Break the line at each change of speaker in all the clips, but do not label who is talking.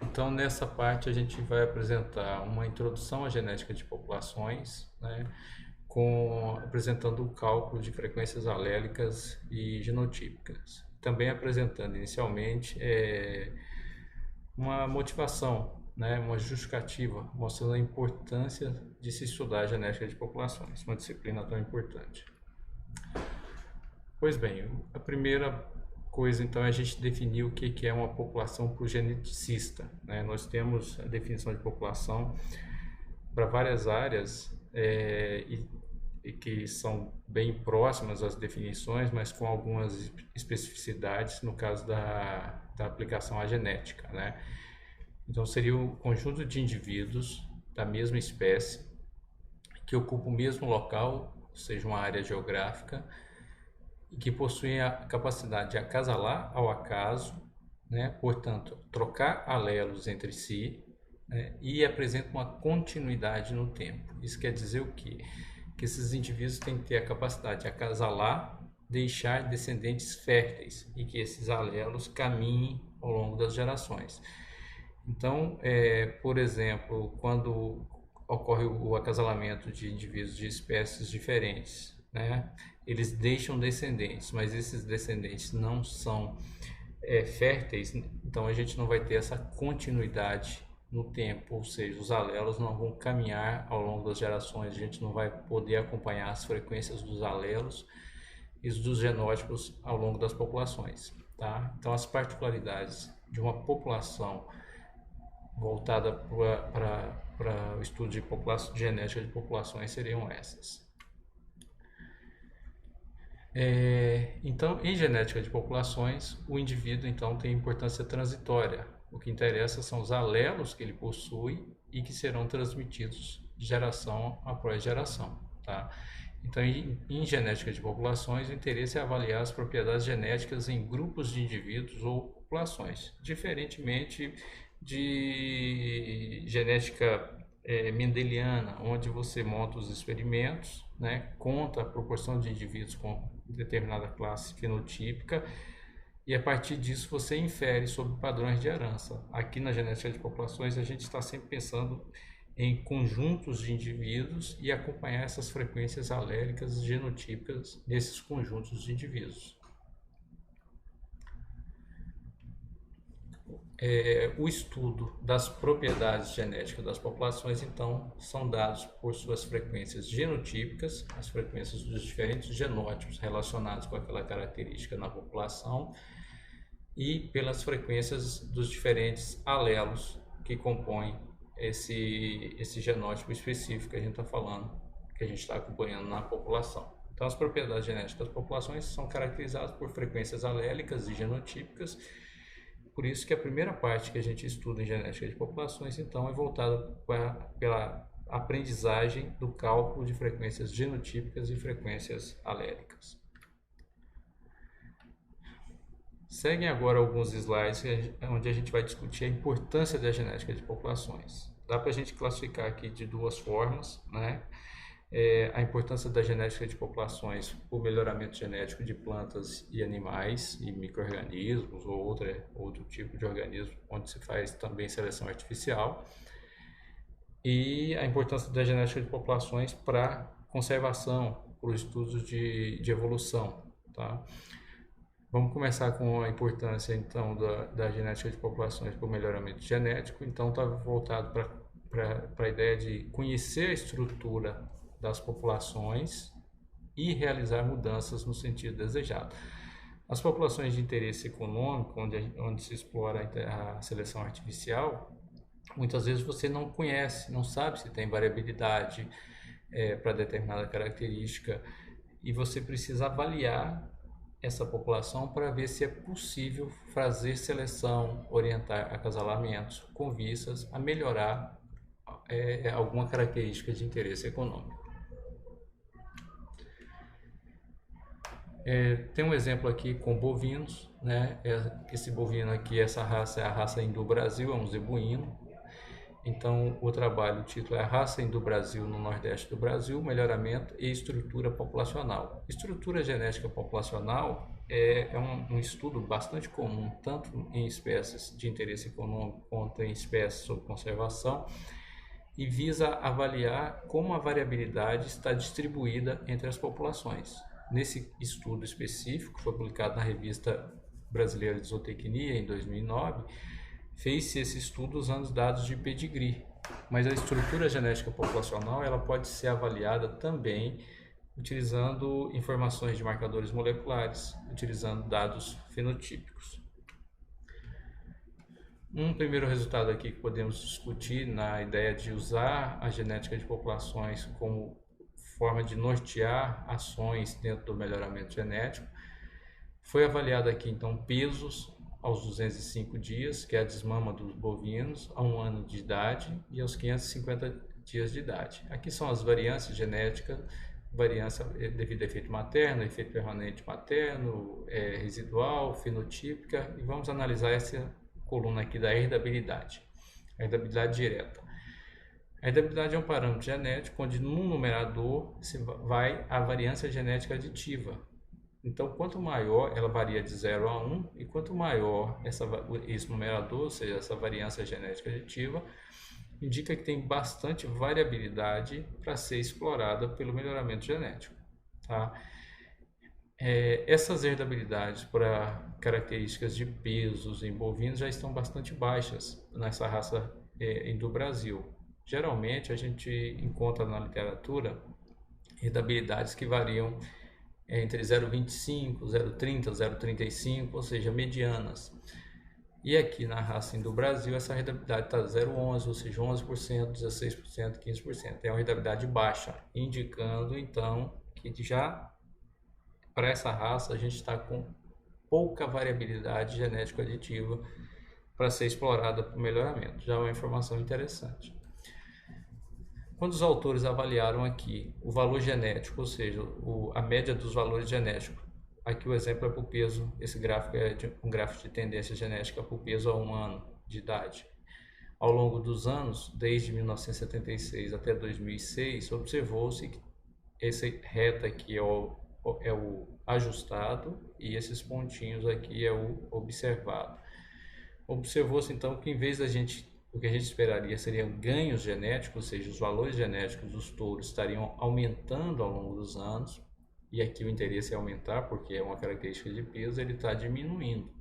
Então, nessa parte, a gente vai apresentar uma introdução à genética de populações, né, apresentando o cálculo de frequências alélicas e genotípicas. Também apresentando inicialmente uma motivação, né, uma justificativa, mostrando a importância de se estudar a genética de populações, uma disciplina tão importante. Pois bem, a primeira coisa então é a gente definir o que é uma população para o geneticista, né? Nós temos a definição de população para várias áreas e que são bem próximas às definições, mas com algumas especificidades no caso da aplicação à genética, né? Então seria o conjunto de indivíduos da mesma espécie que ocupam o mesmo local, ou seja, uma área geográfica, e que possuem a capacidade de acasalar ao acaso, né? Portanto, trocar alelos entre si, né? E apresentam uma continuidade no tempo. Isso quer dizer o quê? Que esses indivíduos têm que ter a capacidade de acasalar, deixar descendentes férteis e que esses alelos caminhem ao longo das gerações. Então, por exemplo, quando ocorre o acasalamento de indivíduos de espécies diferentes, né? Eles deixam descendentes, mas esses descendentes não são férteis, então a gente não vai ter essa continuidade no tempo, ou seja, os alelos não vão caminhar ao longo das gerações, a gente não vai poder acompanhar as frequências dos alelos e dos genótipos ao longo das populações, tá? Então as particularidades de uma população voltada para o estudo de genética de populações seriam essas. Então, em genética de populações, o indivíduo então tem importância transitória. O que interessa são os alelos que ele possui e que serão transmitidos de geração após geração, tá? Então, em genética de populações, o interesse é avaliar as propriedades genéticas em grupos de indivíduos ou populações, diferentemente de genética mendeliana, onde você monta os experimentos, né, conta a proporção de indivíduos com determinada classe fenotípica e a partir disso você infere sobre padrões de herança. Aqui na genética de populações a gente está sempre pensando em conjuntos de indivíduos e acompanhar essas frequências alélicas e genotípicas nesses conjuntos de indivíduos. O estudo das propriedades genéticas das populações, então, são dados por suas frequências genotípicas, as frequências dos diferentes genótipos relacionados com aquela característica na população, e pelas frequências dos diferentes alelos que compõem esse genótipo específico que a gente está falando, que a gente está acompanhando na população. Então, as propriedades genéticas das populações são caracterizadas por frequências alélicas e genotípicas. Por isso que a primeira parte que a gente estuda em genética de populações, então, é voltada pela aprendizagem do cálculo de frequências genotípicas e frequências alélicas. Seguem agora alguns slides onde a gente vai discutir a importância da genética de populações. Dá para a gente classificar aqui de duas formas, né? A importância da genética de populações para o melhoramento genético de plantas e animais e micro-organismos ou outro tipo de organismo onde se faz também seleção artificial, e a importância da genética de populações para conservação, para os estudos de evolução, tá? Vamos começar com a importância então da genética de populações para o melhoramento genético. Então está voltado para a ideia de conhecer a estrutura das populações e realizar mudanças no sentido desejado. As populações de interesse econômico, onde se explora a seleção artificial, muitas vezes você não conhece, não sabe se tem variabilidade para determinada característica e você precisa avaliar essa população para ver se é possível fazer seleção, orientar acasalamentos com vistas a melhorar alguma característica de interesse econômico. Tem um exemplo aqui com bovinos, né? Esse bovino aqui, essa raça é a raça Indo-Brasil, é um zebuíno. Então, o trabalho, o título é A Raça Indo-Brasil no Nordeste do Brasil, Melhoramento e Estrutura Populacional. Estrutura genética populacional é um estudo bastante comum, tanto em espécies de interesse econômico quanto em espécies sob conservação, e visa avaliar como a variabilidade está distribuída entre as populações. Nesse estudo específico, foi publicado na Revista Brasileira de Zootecnia em 2009, fez-se esse estudo usando os dados de pedigree, mas a estrutura genética populacional ela pode ser avaliada também utilizando informações de marcadores moleculares, utilizando dados fenotípicos. Um primeiro resultado aqui que podemos discutir na ideia de usar a genética de populações como forma de nortear ações dentro do melhoramento genético. Foi avaliado aqui então pesos aos 205 dias, que é a desmama dos bovinos, a 1 ano de idade e aos 550 dias de idade. Aqui são as variâncias genéticas, variância devido a efeito materno, efeito permanente materno, residual, fenotípica, e vamos analisar essa coluna aqui da herdabilidade, a herdabilidade direta. A herdabilidade é um parâmetro genético onde no numerador se vai a variância genética aditiva. Então, quanto maior, ela varia de 0 a 1, e quanto maior esse numerador, ou seja, essa variância genética aditiva, indica que tem bastante variabilidade para ser explorada pelo melhoramento genético. Tá? Essas herdabilidades para características de pesos em bovinos já estão bastante baixas nessa raça do Brasil. Geralmente, a gente encontra na literatura herdabilidades que variam entre 0,25, 0,30, 0,35, ou seja, medianas. E aqui na raça do Brasil, essa herdabilidade está 0,11, ou seja, 11%, 16%, 15%. É uma herdabilidade baixa, indicando então que já para essa raça a gente está com pouca variabilidade genética aditiva para ser explorada para o melhoramento. Já é uma informação interessante. Quando os autores avaliaram aqui o valor genético, ou seja, a média dos valores genéticos, aqui o exemplo é para o peso, esse gráfico é um gráfico de tendência genética para o peso a 1 ano de idade. Ao longo dos anos, desde 1976 até 2006, observou-se que essa reta aqui é o ajustado e esses pontinhos aqui é o observado. Observou-se então que em vez da gente o que a gente esperaria seriam ganhos genéticos, ou seja, os valores genéticos dos touros estariam aumentando ao longo dos anos, e aqui o interesse é aumentar, porque é uma característica de peso, ele está diminuindo.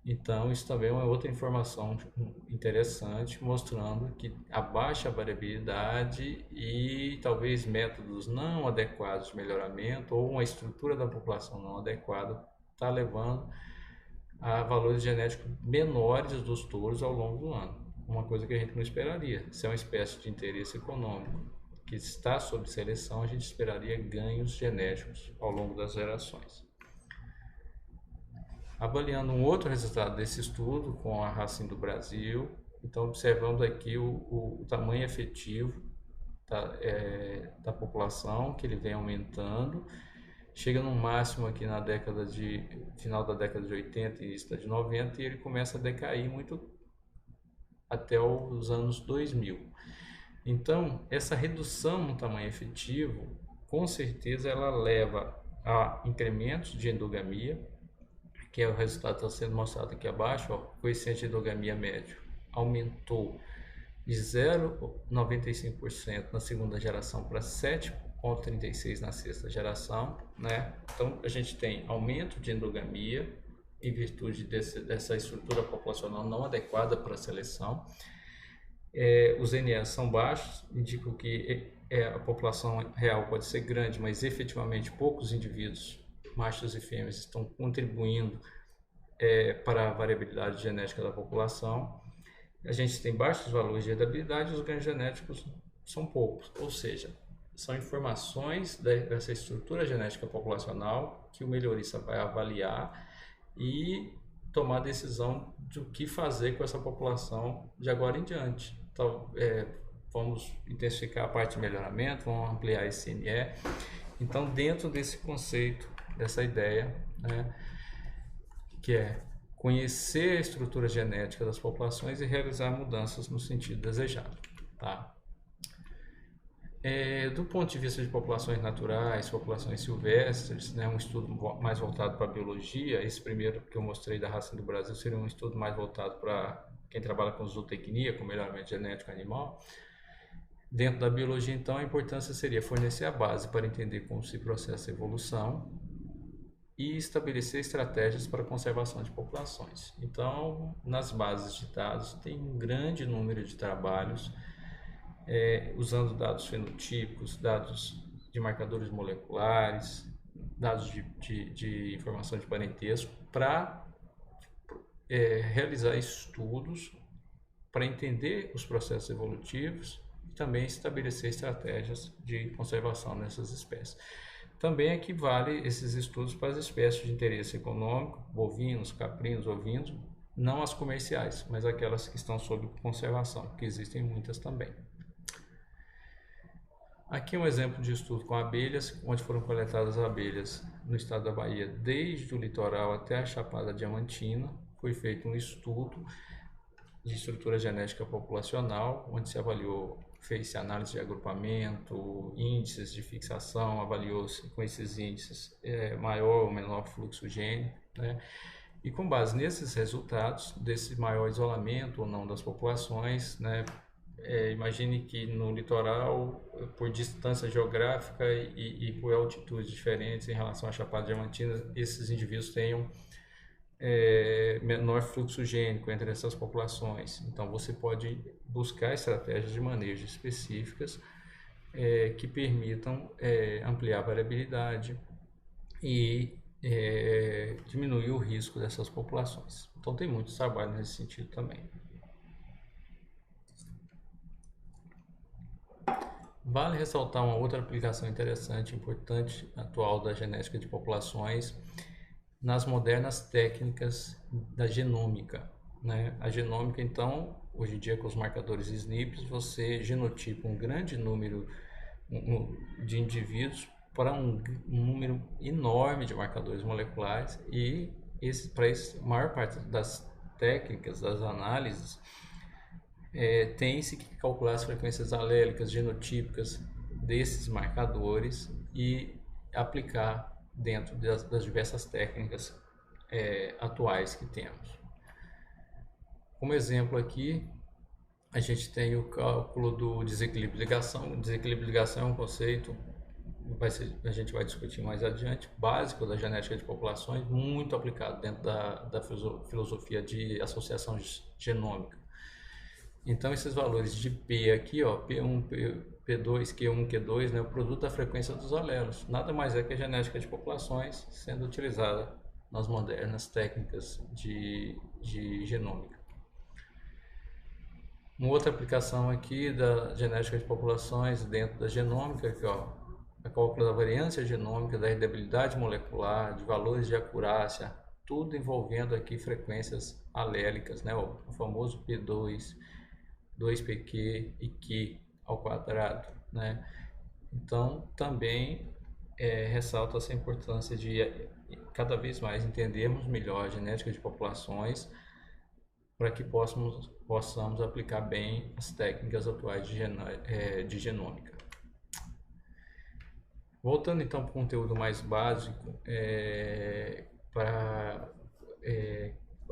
Então, isso também é uma outra informação interessante, mostrando que a baixa variabilidade e talvez métodos não adequados de melhoramento ou uma estrutura da população não adequada está levando a valores genéticos menores dos touros ao longo do ano. Uma coisa que a gente não esperaria. Se é uma espécie de interesse econômico que está sob seleção, a gente esperaria ganhos genéticos ao longo das gerações. Avaliando um outro resultado desse estudo com a raça do Brasil, então observamos aqui o tamanho efetivo da população, que ele vem aumentando, chega no máximo aqui na final da década de 80 e início de 90, e ele começa a decair muito até os anos 2000. Então, essa redução no tamanho efetivo, com certeza ela leva a incrementos de endogamia, que é o resultado que está sendo mostrado aqui abaixo, ó, o coeficiente de endogamia médio aumentou de 0,95% na segunda geração para 7,36% na sexta geração, né? Então, a gente tem aumento de endogamia em virtude dessa estrutura populacional não adequada para a seleção. Os NEs são baixos, indicam que a população real pode ser grande, mas efetivamente poucos indivíduos, machos e fêmeas, estão contribuindo para a variabilidade genética da população. A gente tem baixos valores de herdabilidade e os ganhos genéticos são poucos, ou seja, são informações dessa estrutura genética populacional que o melhorista vai avaliar e tomar decisão do que fazer com essa população de agora em diante. Então, vamos intensificar a parte de melhoramento, vamos ampliar esse NE. Então, dentro desse conceito, dessa ideia, né, que é conhecer a estrutura genética das populações e realizar mudanças no sentido desejado, tá? Do ponto de vista de populações naturais, populações silvestres, né, um estudo mais voltado para a biologia. Esse primeiro que eu mostrei da raça do Brasil seria um estudo mais voltado para quem trabalha com zootecnia, com melhoramento genético animal. Dentro da biologia, então, a importância seria fornecer a base para entender como se processa a evolução e estabelecer estratégias para a conservação de populações. Então, nas bases de dados, tem um grande número de trabalhos usando dados fenotípicos, dados de marcadores moleculares, dados de informação de parentesco, para realizar estudos para entender os processos evolutivos e também estabelecer estratégias de conservação nessas espécies. Também equivale esses estudos para as espécies de interesse econômico, bovinos, caprinos, ovinos, não as comerciais, mas aquelas que estão sob conservação, que existem muitas também. Aqui um exemplo de estudo com abelhas, onde foram coletadas abelhas no estado da Bahia, desde o litoral até a Chapada Diamantina. Foi feito um estudo de estrutura genética populacional, onde se avaliou, fez análise de agrupamento, índices de fixação, avaliou-se com esses índices maior ou menor fluxo gênico, né? E com base nesses resultados, desse maior isolamento ou não das populações, né? Imagine que no litoral, por distância geográfica e por altitudes diferentes em relação à Chapada Diamantina, esses indivíduos tenham menor fluxo gênico entre essas populações. Então, você pode buscar estratégias de manejo específicas que permitam ampliar a variabilidade e diminuir o risco dessas populações. Então, tem muito trabalho nesse sentido também. Vale ressaltar uma outra aplicação interessante, importante, atual da genética de populações, nas modernas técnicas da genômica, né? A genômica, então, hoje em dia com os marcadores SNPs, você genotipa um grande número de indivíduos para um número enorme de marcadores moleculares e para a maior parte das técnicas, das análises, tem-se que calcular as frequências alélicas, genotípicas desses marcadores e aplicar dentro das diversas técnicas atuais que temos. Como exemplo aqui, a gente tem o cálculo do desequilíbrio de ligação. O desequilíbrio de ligação é um conceito, a gente vai discutir mais adiante, básico da genética de populações, muito aplicado dentro da filosofia de associação genômica. Então, esses valores de P aqui, ó, P1, P2, Q1, Q2, né, o produto da frequência dos alelos, nada mais é que a genética de populações sendo utilizada nas modernas técnicas de genômica. Uma outra aplicação aqui da genética de populações dentro da genômica, aqui, ó, a cálculo da variância genômica, da heredabilidade molecular, de valores de acurácia, tudo envolvendo aqui frequências alélicas, né, ó, o famoso P2, 2pq e q ao quadrado, né? Então, também ressalto essa importância de cada vez mais entendermos melhor a genética de populações para que possamos aplicar bem as técnicas atuais de genômica. Voltando então para o conteúdo mais básico, para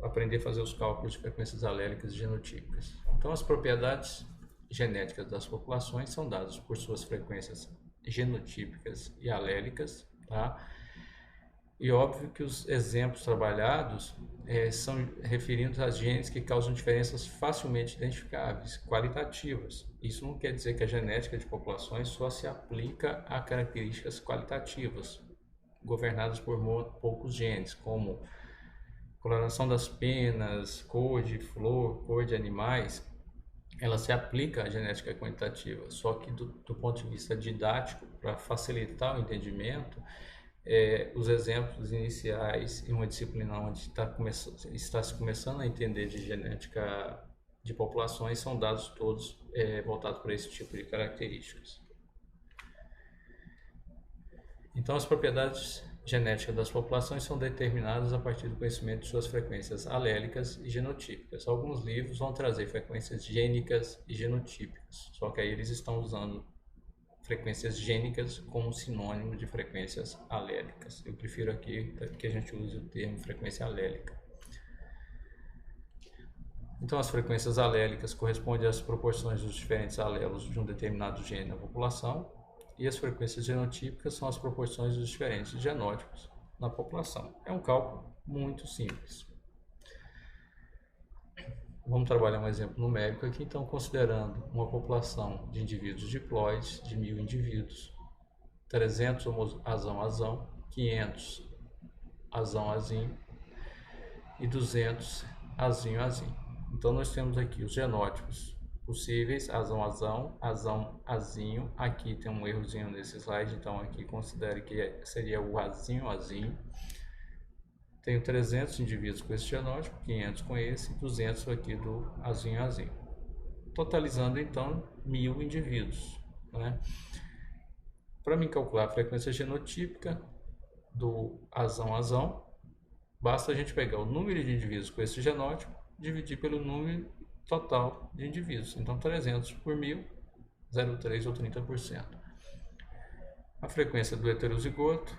aprender a fazer os cálculos de frequências alélicas e genotípicas. Então, as propriedades genéticas das populações são dadas por suas frequências genotípicas e alélicas, tá? E óbvio que os exemplos trabalhados são referidos a genes que causam diferenças facilmente identificáveis, qualitativas. Isso não quer dizer que a genética de populações só se aplica a características qualitativas, governadas por poucos genes, como coloração das penas, cor de flor, cor de animais. Ela se aplica à genética quantitativa, só que do ponto de vista didático, para facilitar o entendimento, os exemplos iniciais em uma disciplina onde está se começando a entender de genética de populações são dados todos voltados para esse tipo de características. Então, as propriedades genética das populações são determinadas a partir do conhecimento de suas frequências alélicas e genotípicas. Alguns livros vão trazer frequências gênicas e genotípicas, só que aí eles estão usando frequências gênicas como sinônimo de frequências alélicas. Eu prefiro aqui que a gente use o termo frequência alélica. Então, as frequências alélicas correspondem às proporções dos diferentes alelos de um determinado gene na população, e as frequências genotípicas são as proporções dos diferentes genótipos na população. É um cálculo muito simples. Vamos trabalhar um exemplo numérico aqui, então, considerando uma população de indivíduos diploides de 1000 indivíduos, 300 azão-azão, 500 azão-azinho e 200 azinho-azinho. Então, nós temos aqui os genótipos possíveis, azão-azão, azão-azinho. Aqui tem um errozinho nesse slide, então aqui considere que seria o azinho-azinho. Tenho 300 indivíduos com esse genótipo, 500 com esse e 200 aqui do azinho-azinho. Totalizando, então, 1000 indivíduos, né? Para mim calcular a frequência genotípica do azão-azão, basta a gente pegar o número de indivíduos com esse genótipo, dividir pelo número total de indivíduos. Então, 300 por 1000, 0,3 ou 30%. A frequência do heterozigoto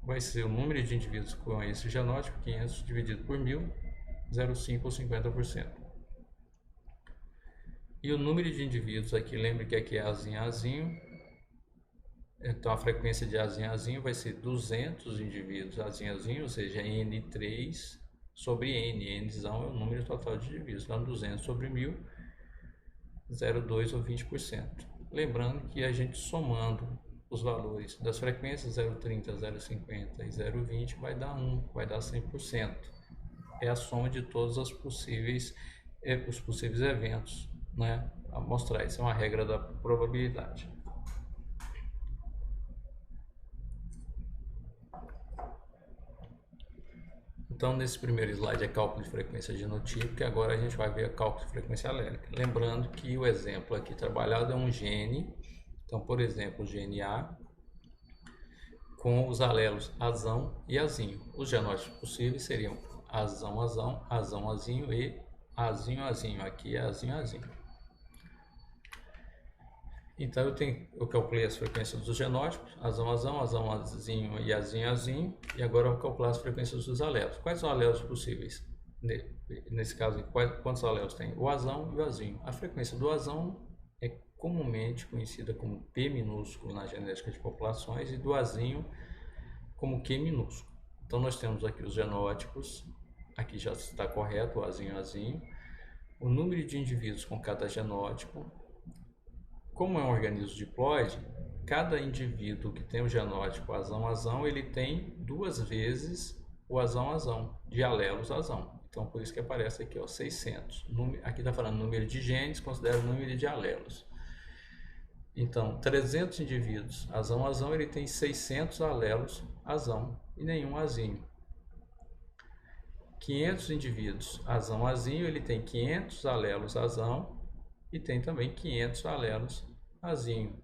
vai ser o número de indivíduos com esse genótipo, 500 dividido por 1000, 0,5 ou 50%. E o número de indivíduos aqui, lembre que aqui é azinho-azinho. Então, a frequência de azinho-azinho vai ser 200 indivíduos azinho-azinho, ou seja, N3 sobre N. Nzão é o número total de indivíduos. Então, 200 sobre 1000, 0,2 ou 20%. Lembrando que a gente somando os valores das frequências 0,30, 0,50 e 0,20 vai dar 1, vai dar 100%. É a soma de todos os possíveis eventos, né, a mostrar. Isso é uma regra da probabilidade. Então, nesse primeiro slide é cálculo de frequência genotípica, e agora a gente vai ver cálculo de frequência alélica. Lembrando que o exemplo aqui trabalhado é um gene. Então, por exemplo, o gene A com os alelos azão e azinho. Os genótipos possíveis seriam azão-azão, azão-azinho e azinho-azinho. Aqui é azinho-azinho. Então, eu calculei as frequências dos genótipos, azão-azão, azão-azinho e azinho-azinho, e agora eu vou calcular as frequências dos alelos. Quais são os alelos possíveis? Nesse caso, quantos alelos tem? O azão e o azinho. A frequência do azão é comumente conhecida como P minúsculo na genética de populações e do azinho como Q minúsculo. Então, nós temos aqui os genótipos, aqui já está correto o azinho-azinho, o número de indivíduos com cada genótipo. Como é um organismo diploide, cada indivíduo que tem o genótipo azão-azão, ele tem 2 vezes o azão-azão, de alelos azão. Então, por isso que aparece aqui, ó, 600. Aqui está falando número de genes, considera o número de alelos. Então, 300 indivíduos azão-azão, ele tem 600 alelos azão e nenhum azinho. 500 indivíduos azão-azinho, ele tem 500 alelos azão e tem também 500 alelos azinho.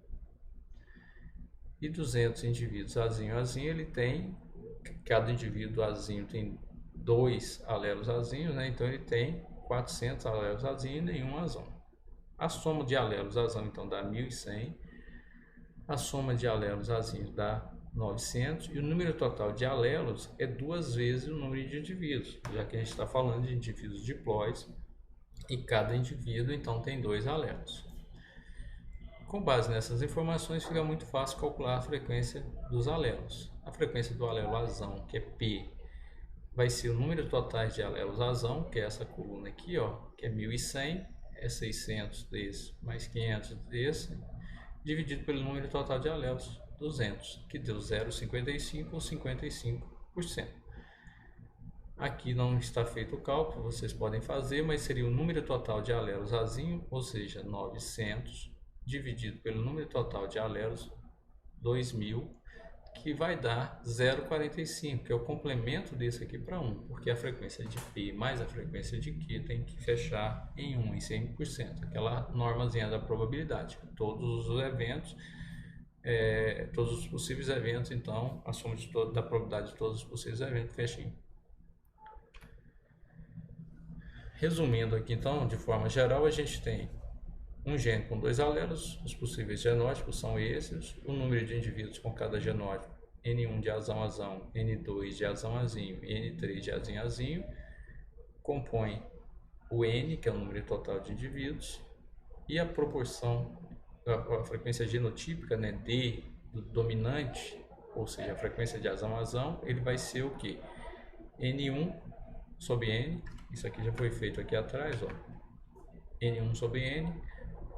E 200 indivíduos azinho-azinho, ele tem, cada indivíduo azinho tem 2 alelos azinhos, né? Então ele tem 400 alelos azinho e nenhum azão. A soma de alelos azão, então, dá 1100. A soma de alelos azinhos dá 900. E o número total de alelos é 2 vezes o número de indivíduos, já que a gente está falando de indivíduos diploides. E cada indivíduo, então, tem 2 alelos. Com base nessas informações, fica muito fácil calcular a frequência dos alelos. A frequência do alelo azão, que é P, vai ser o número total de alelos azão, que é essa coluna aqui, ó, que é 1100, é 600 desse, mais 500 desse, dividido pelo número total de alelos, 200, que deu 0,55 ou 55%. Aqui não está feito o cálculo, vocês podem fazer, mas seria o número total de alelos azinho, ou seja, 900, dividido pelo número total de alelos, 2000, que vai dar 0,45, que é o complemento desse aqui para 1, porque a frequência de P mais a frequência de Q tem que fechar em 1, em 100%, aquela normazinha da probabilidade. Todos os eventos todos os possíveis eventos, então a soma da probabilidade de todos os possíveis eventos fecha em 1. Resumindo aqui, então, de forma geral, a gente tem um gene com 2 alelos, os possíveis genótipos são esses, o número de indivíduos com cada genótipo, N1 de azão azão, N2 de azão azinho, N3 de azinho azinho, compõe o N, que é o número total de indivíduos, e a proporção, a frequência genotípica, né, D, do dominante, ou seja, a frequência de azão azão, ele vai ser o que? N1 sobre N, isso aqui já foi feito aqui atrás, ó. N1 sobre N,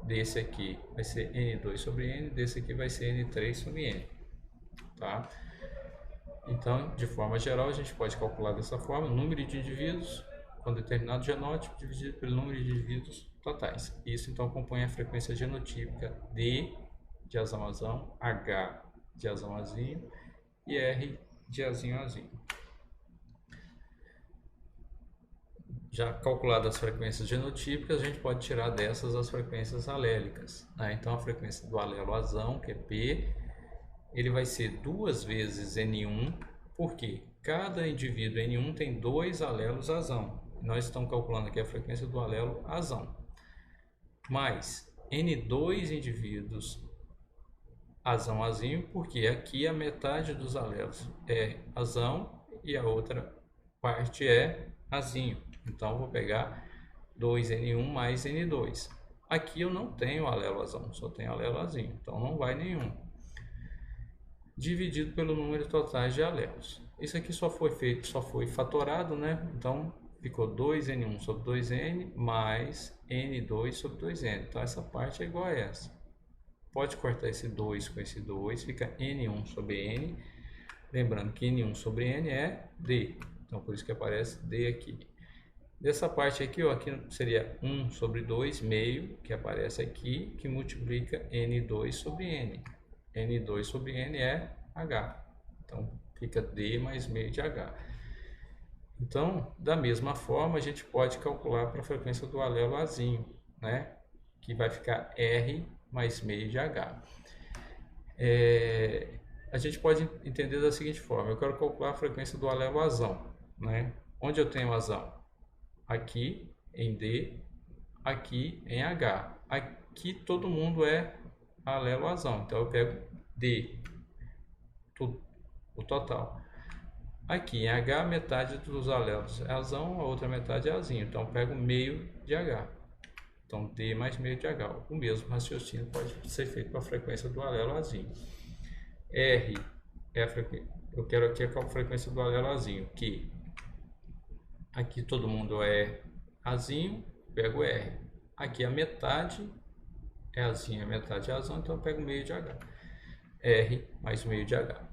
desse aqui vai ser N2 sobre N, desse aqui vai ser N3 sobre N, tá? Então, de forma geral, a gente pode calcular dessa forma o número de indivíduos com determinado genótipo dividido pelo número de indivíduos totais. Isso, então, compõe a frequência genotípica D de azão azão, H de azão azinho e R de azinho azinho. Já calculadas as frequências genotípicas, a gente pode tirar dessas as frequências alélicas, né? Então, a frequência do alelo azão, que é P, ele vai ser 2 vezes N1, porque cada indivíduo N1 tem 2 alelos azão. Nós estamos calculando aqui a frequência do alelo azão. Mais N2 indivíduos azão azinho, porque aqui a metade dos alelos é azão e a outra parte é azinho. Então, eu vou pegar 2N1 mais N2. Aqui eu não tenho alelo azão, só tenho alelo azinho, então não vai nenhum. Dividido pelo número total de alelos. Isso aqui só foi fatorado, né? Então, ficou 2N1 sobre 2N mais N2 sobre 2N. Então, essa parte é igual a essa. Pode cortar esse 2 com esse 2, fica N1 sobre N. Lembrando que N1 sobre N é D. Então, por isso que aparece D aqui. Dessa parte aqui, ó, aqui seria 1 sobre 2, meio, que aparece aqui, que multiplica N2 sobre N. N2 sobre N é H. Então, fica D mais meio de H. Então, da mesma forma, a gente pode calcular para a frequência do alelo azinho, né? Que vai ficar R mais meio de H. A gente pode entender da seguinte forma. Eu quero calcular a frequência do alelo azão, né? Onde eu tenho azão? Aqui em D, aqui em H. Aqui todo mundo é alelo azão, então eu pego D, o total. Aqui em H, metade dos alelos é azão, a outra metade é azinho, então eu pego meio de H. Então D mais meio de H. O mesmo raciocínio pode ser feito para a frequência do alelo azinho. R é a frequência. Eu quero aqui a frequência do alelo azinho, que aqui todo mundo é azinho, pego R. Aqui a metade é azinho, a metade é azão, então eu pego meio de H. R mais meio de H.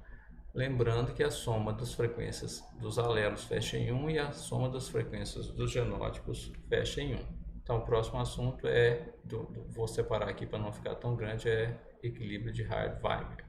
Lembrando que a soma das frequências dos alelos fecha em 1 e a soma das frequências dos genótipos fecha em 1. Então, o próximo assunto vou separar aqui para não ficar tão grande, é equilíbrio de Hardy-Weinberg.